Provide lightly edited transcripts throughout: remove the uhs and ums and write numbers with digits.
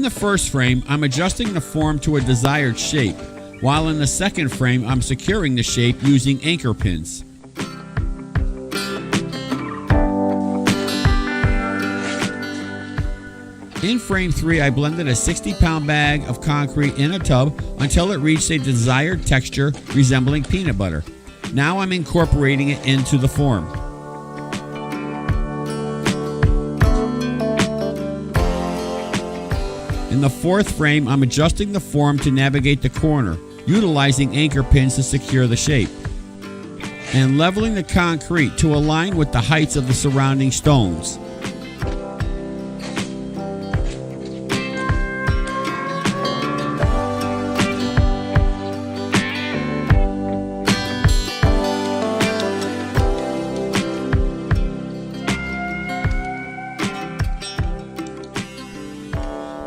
the first frame, I'm adjusting the form to a desired shape, while in the second frame, I'm securing the shape using anchor pins. In frame 3, I blended a 60-pound bag of concrete in a tub until it reached a desired texture resembling peanut butter. Now I'm incorporating it into the form. In the fourth frame, I'm adjusting the form to navigate the corner, utilizing anchor pins to secure the shape, and leveling the concrete to align with the heights of the surrounding stones.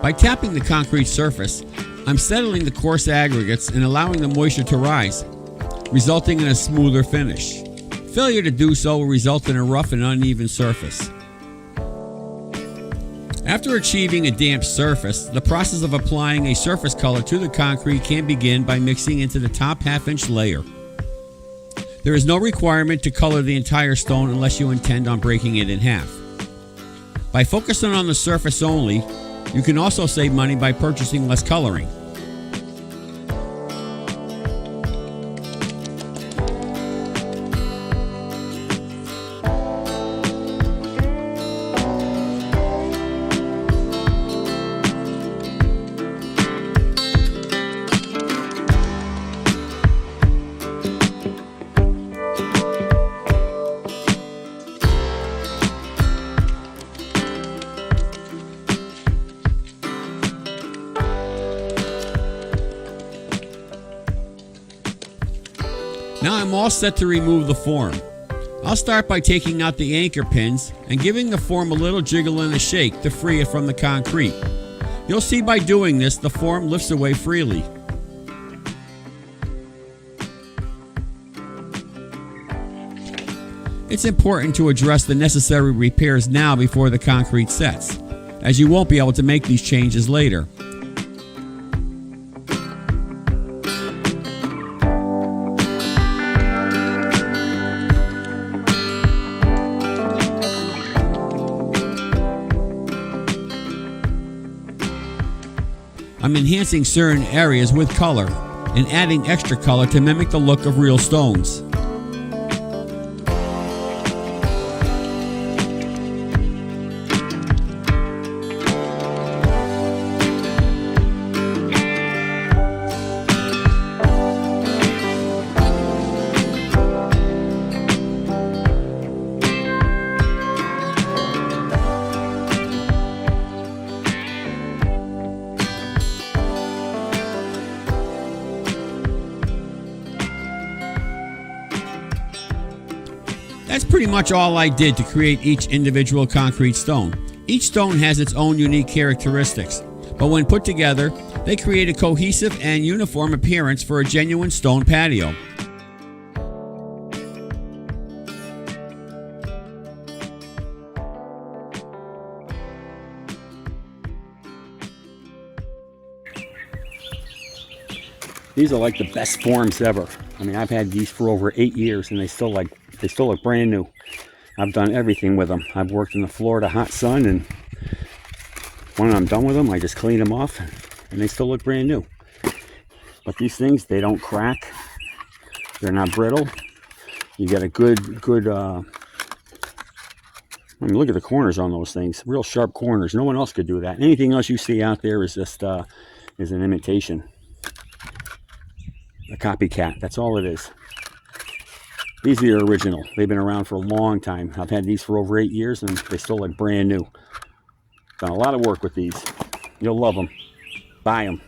By tapping the concrete surface, I'm settling the coarse aggregates and allowing the moisture to rise, resulting in a smoother finish. Failure to do so will result in a rough and uneven surface. After achieving a damp surface, the process of applying a surface color to the concrete can begin by mixing into the top half-inch layer. There is no requirement to color the entire stone unless you intend on breaking it in half. By focusing on the surface only, you can also save money by purchasing less coloring. Now I'm all set to remove the form. I'll start by taking out the anchor pins and giving the form a little jiggle and a shake to free it from the concrete. You'll see by doing this, the form lifts away freely. It's important to address the necessary repairs now before the concrete sets, as you won't be able to make these changes later. I'm enhancing certain areas with color and adding extra color to mimic the look of real stones. That's pretty much all I did to create each individual concrete stone. Each stone has its own unique characteristics, but when put together, they create a cohesive and uniform appearance for a genuine stone patio. These are like the best forms ever. I mean, I've had these for over 8 years and they still look brand new. I've done everything with them. I've worked in the Florida hot sun, and when I'm done with them, I just clean them off and they still look brand new. But these things, they don't crack. They're not brittle. You get a good I mean, look at the corners on those things. Real sharp corners. No one else could do that. Anything else you see out there is just is an imitation. A copycat. That's all it is. These are the original. They've been around for a long time. I've had these for over 8 years and they still look brand new. Done a lot of work with these. You'll love them. Buy them.